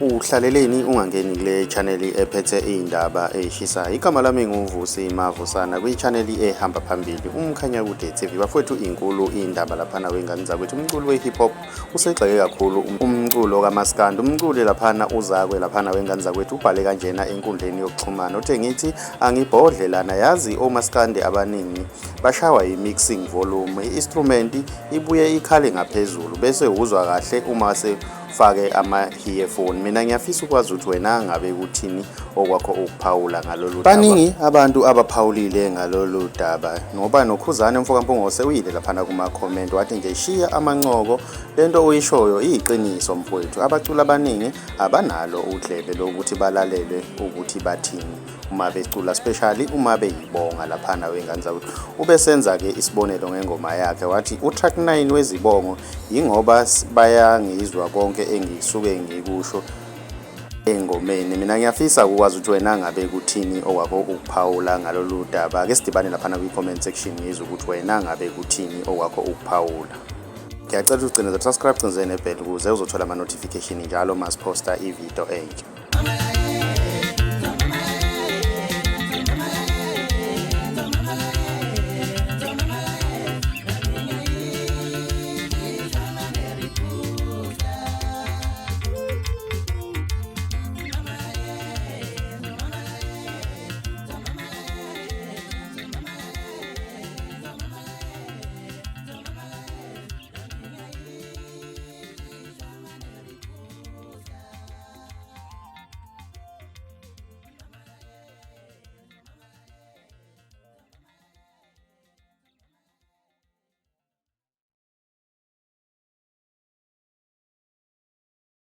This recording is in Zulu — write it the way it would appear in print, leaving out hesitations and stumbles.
Uhlaleleni ungangeni kule channel ephethe izindaba ezishisayo. Igama lami nguVusi Mavusana kwi-channel ehamba phambili umkhanya kude TV. Bafowethu inkulu indaba laphana wengane zakwethu. Umculo we-hip hop usegxeke kakhulu umculo kaMaskandi. Umculi laphana uzakwe laphana wengane zakwethu ubhale kanjena enkundleni yokuxhumana. Uthe ngithi angibhodle lana yazi oMaskandi abaningi bashawa i-mixing volume. I-instrument ibuye ikhale ngaphezulu bese uzwa kahle uma fake ama-earphone. Mina ngiyafisa ukwazi ukuthi wena ngabe kuthini okwakho ukuphawula ngalolu daba. Baningi abantu abaphawulile ngalolu daba ngoba nokhuzane mfokampongose uyile laphana kuma-comment wathi nje shiya amancoko lento oyishoyo iyiqiniso mfowethu. Abaculi abaningi abanalo udlebe lokuthi balalele ukuthi bathini uma becula, especially uma beyibonga laphana wengane zakwethu. Ubesenza-ke isibonelo ngengoma yakhe wathi utrack 9 wezibongo yingoba bayangizwa konke engisuke ngikusho engomeni. Mina ngiyafisa ukwazi ukuthi wena ngabe kuthini okwakho ukuphawula ngalolu daba. Ake sidibane laphana kwi-comment section ngizwe ukuthi wena ngabe kuthini okwakho ukuphawula. Ngiyacela ukuthi ugcine subscribe, ugcine nebell ukuze uzothola ama-notification njalo masiphosta ivideo entsha.